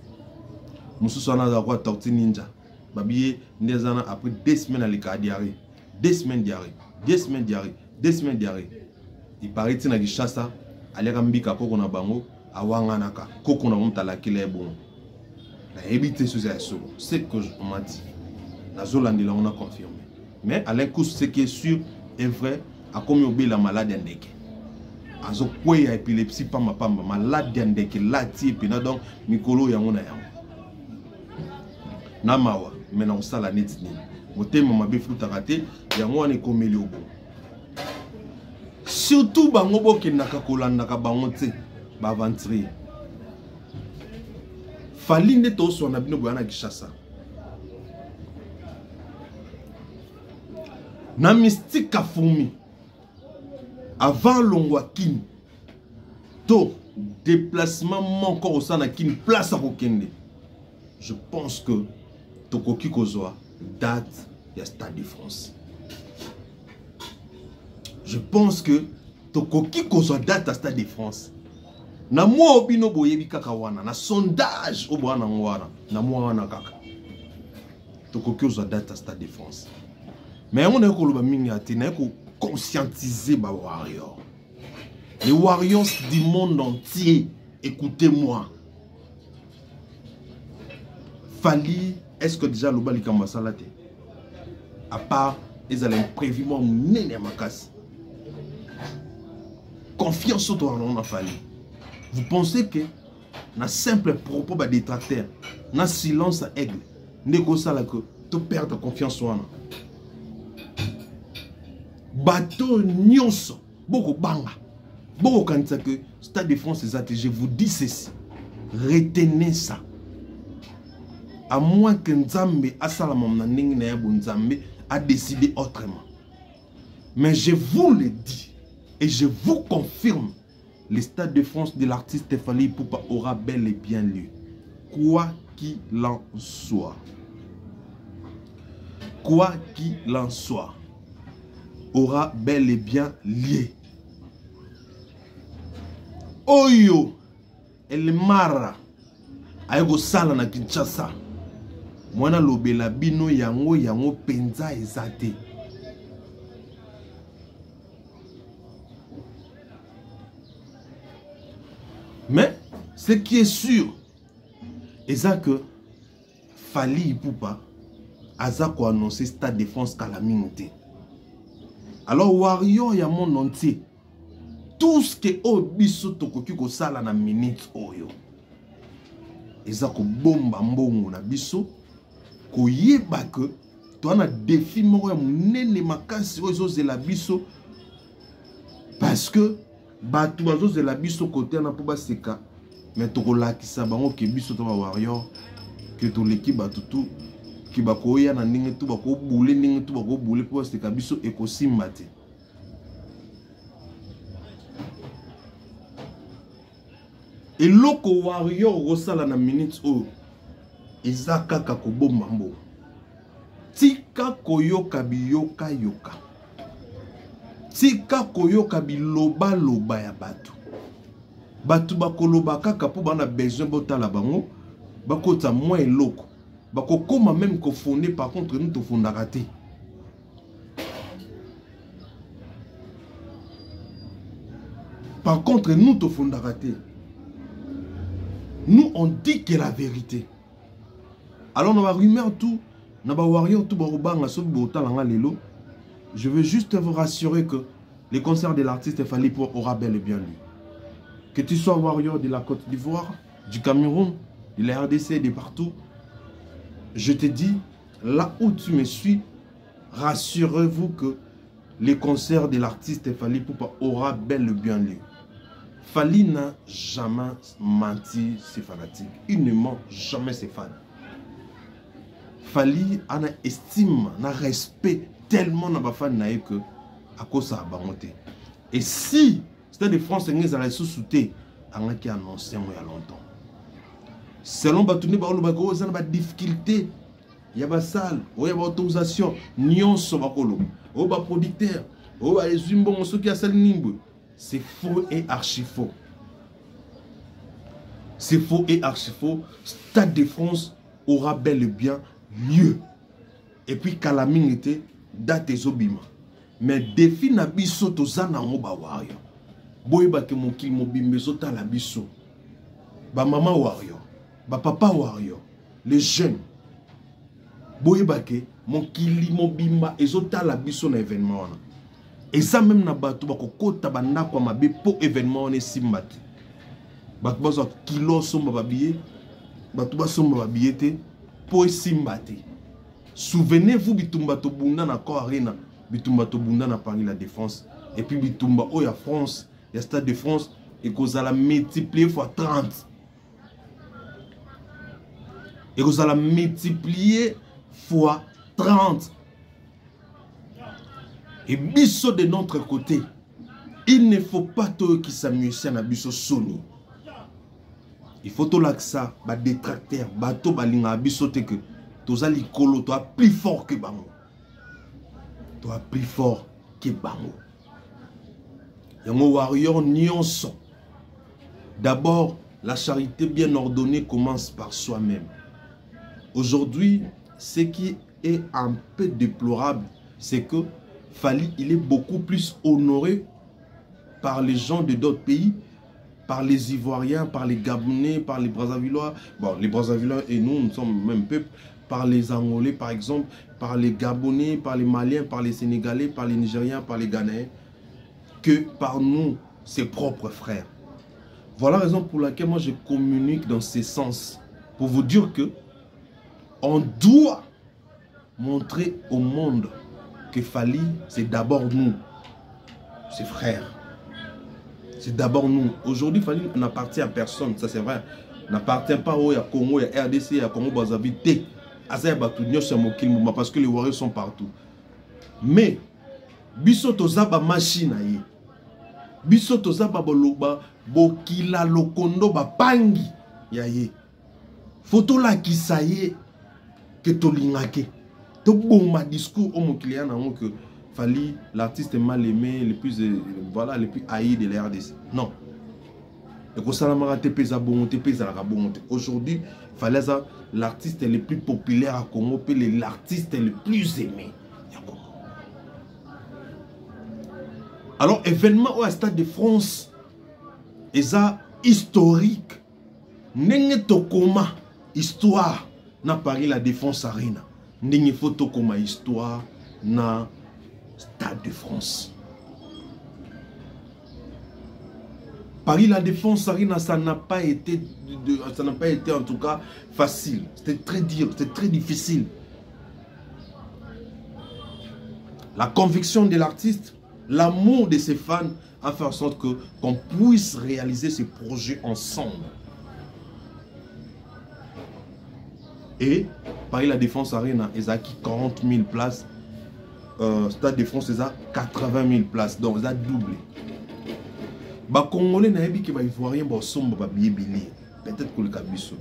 mususu na za kwa Torti Ninja babiye ndezana après 2 semaines à l'ikadiare 2 semaines diarrhée, 2 semaines diarrhée, 2 semaines diarrhée. Il paraît que tu as allé à Mbika, Koko na bango, à Wanganaka, Koko na Montala qui est bon. La évité sous la solo, c'est que on m'a dit. La Zolande là on a confirmé. Mais à l'incous, ce qui est sûr est vrai, à comme il la malade d'Andeke. À zo quoi ya épilepsie pas ma pamba, malade d'Andeke, la tie pena donc Mikolo ya mona ya. Namawa, maintenant ça la net ni. Motema mabe fruta raté ya mwana ekomeli obo. Surtout bango boke nakakolanda ka bango te ba aventurier. Fally nde to so na bino boyana Kinshasa. Na mystique Kafumi avant longwa kin to déplacement encore au sana kin place à Kokende. Je pense que Tokoki Kozwa date du Stade de France. Je pense que Tokoki Kozwa date à Stade de France. Na moi obino boyebi kaka wana na sondage o bwana ngwana na moi wana kaka. To kokyo data Stade de France. Mais on est ko mingi ati na ko conscientiser ba warriors. Les warriors du monde entier, écoutez-moi. Fali, est-ce que déjà le bali kamba salate? À part, ils allaient prévu moi nene makasi. Confiance au toi on a fallu. Vous pensez que na simple propos ba détracteur, na silence à aigle, négocia là que tu perds ta confiance en toi. Bateau nyonso, beaucoup banga. Beaucoup quand ça que Stade de France je vous dis ceci, retenez ça. À moins que Nzambe a décidé autrement. Mais je vous le dis et je vous confirme, le Stade de France de l'artiste Fally Ipupa aura bel et bien lieu. Quoi qu'il en soit. Quoi qu'il en soit. Aura bel et bien lieu. Oyo El Mara ayego sala na Kinshasa. Mwana lobela bino yango penza ezate. Mais ce qui est sûr est que Fally Ipupa aza ko annoncer Stade de France calamité. Alors warrior ya monde entier, tout ce que obiso tokoki ko sala na minute oyo eza ko bomba mbongo na biso ko yeba que to na défi moko ya munene makasi ozo zela biso parce que batu bazo zela biso côté na po baseka mais to ko lakisa bango ke biso to ba warrior que to l'équipe batu tout ki bako ya na ndenge to bako bule ndenge to bako bule po baseka biso ekosimba te. Et loko warrior rosala na minute o ezaka kako bomba mbo. Tika koyoka biyoka yoka. Tika koyoka biloba loba ya batu. Batu bakoloba kaka po bana besoin botala bango bakota moins eloko. Bakokoma même ko fondé par contre nous to fondaka te. Par contre nous to fondaka te. Nous, on dit que la vérité. Alors, on va rumeur tout, on va warrior tout, je veux juste vous rassurer que les concerts de l'artiste Fally Ipupa aura bel et bien lieu. Que tu sois warrior de la Côte d'Ivoire, du Cameroun, de la RDC, de partout, je te dis, là où tu me suis, rassurez-vous que les concerts de l'artiste Fally Ipupa aura bel et bien lieu. Fally n'a jamais menti ses fanatiques. Il ne ment jamais ses fans. Fally a un estime, un respect tellement dans les fans que à cause ça a monté. Et si Stade de France est sous-souté, on a qui annoncé il y a longtemps. Selon Batouni, il y a des difficultés. Il y a des salles, il y a des autorisations. Nyon Sobakolo, il y a des producteurs, il y a des zumbons, ceux qui ont salle nimbo. C'est faux et archi faux. C'est faux et archi faux. Stade de France aura bel et bien lieu. Et puis Kalaming était date des obima. Mais défi na biso to zana ngoba warrior. Boy ba ke mon kil mo bimbe sota la biso. Ba maman warrior, ba papa warrior, les jeunes. Boy ba ke mon kili mo bimba ezota la biso na événement wana. Et ça même na batu bako kota banda kwa mabe po événement on est simbati. Batu bazo kilo somba babiye, batu ba somba babiye te po simbati. Souvenez-vous bitumba to bunda na ko arena, bitumba to bunda na Paris la Défense et puis bitumba o ya France, ya Stade de France et qu'on a la multiplier fois 30. Et qu'on a la multiplier fois 30. Et biso de notre côté, il ne faut pas tout qui s'amuse à biso Sony. Il faut tout l'accès, ba détracteur, bateau balinga biso te que toza likolo, toi plus fort que bango. Toi plus fort que bango. Yango warrior nyonso. D'abord, la charité bien ordonnée commence par soi-même. Aujourd'hui, ce qui est un peu déplorable, c'est que Fally, il est beaucoup plus honoré par les gens de d'autres pays, par les Ivoiriens, par les Gabonais, par les Brazzavillois. Bon, les Brazzavillois et nous sommes même peuple. Par les Angolais, par exemple, par les Gabonais, par les Maliens, par les Sénégalais, par les Nigériens, par les Ghanéens, que par nous, ses propres frères. Voilà la raison pour laquelle moi je communique dans ce sens. Pour vous dire que on doit montrer au monde que Fally, c'est d'abord nous, ses frères. C'est d'abord nous. Aujourd'hui, Fally n'appartient à personne, ça c'est vrai. N'appartient pas au Congo, à RDC, à Congo Brazzaville. Parce que les warriors sont partout. Mais, biso tozaba machine aye. Biso tozaba boloba bokila lokondo ba pangi yaye. Photo la kisaye que tolingake. To bomba discours au mokilian na que Fally l'artiste mal aimé, le plus voilà, le plus haï de la RDC. Non. Aujourd'hui, Fally l'artiste le plus populaire à Congo, l'artiste le plus aimé à Congo. Alors, événement au Stade de France, et ça historique. Nenge tokoma histoire na Paris la Défense Arena. Nenge tokoma histoire na Stade de France. Paris la Défense Arena, ça n'a pas été en tout cas facile. C'était très dur, c'était très difficile. La conviction de l'artiste, l'amour de ses fans a fait en sorte qu'on puisse réaliser ce projet ensemble. Et Paris la Défense Arena, ils ont acquis 40 000 places. Stade de France, ils ont 80 000 places. Donc, ils ont doublé. Les Congolais n'ont pas ivoirien peut-être que le cabisso.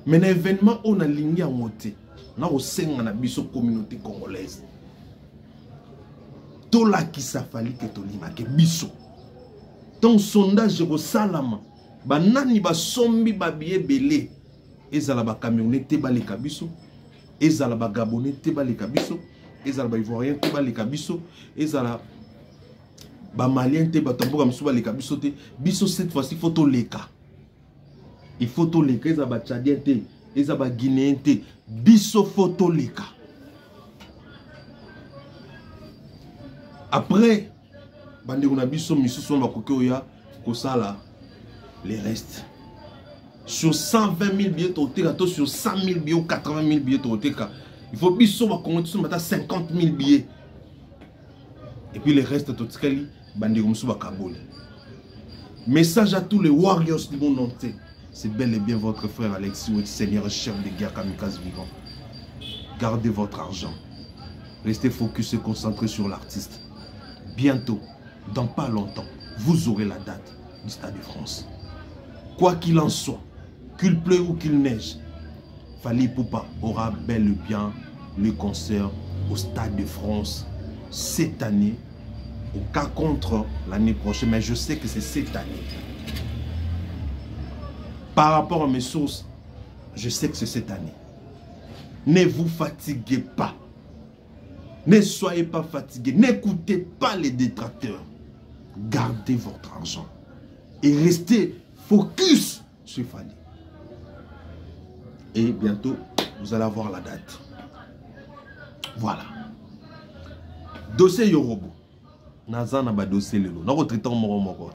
Mais l'événement, on a ligné en moté. On a aussi une communauté congolaise. Tout là qui s'est fallu que tu limes, biso. Ton sondage au salama, banani ba sombi ba bié belé. Ezala ba camionnette te ba le kabiso. Ezala ba gabonais te ba le kabiso. Ezala ba ivoirien te ba le kabiso. Ezala ba malien te ba tamboka msuba le kabiso te. Biso cette fois-ci photo leka. Il faut to leka ezala ba tchadien te. Ezala ba guinéen te. Biso photo leka. Après, les restes. Sur 120 000 billets, sur 100 000 billets ou 80 000 billets, il faut que 50 000 billets. Et puis les restes, message à tous les warriors du monde entier. C'est bel et bien votre frère Alexis, votre seigneur chef de guerre kamikaze vivant. Gardez votre argent. Restez focus et concentré sur l'artiste. Bientôt, dans pas longtemps, vous aurez la date du Stade de France. Quoi qu'il en soit, qu'il pleuve ou qu'il neige, Fally Ipupa aura bel et bien le concert au Stade de France cette année, au cas contre l'année prochaine, mais je sais que c'est cette année. Par rapport à mes sources, je sais que c'est cette année. Ne vous fatiguez pas. Ne soyez pas fatigués, n'écoutez pas les détracteurs. Gardez votre argent et restez focus sur Fally. Et bientôt, vous allez avoir la date. Voilà. Dossier Yorobo. Nazana ba dossier lelo. Na retraitant moro moro.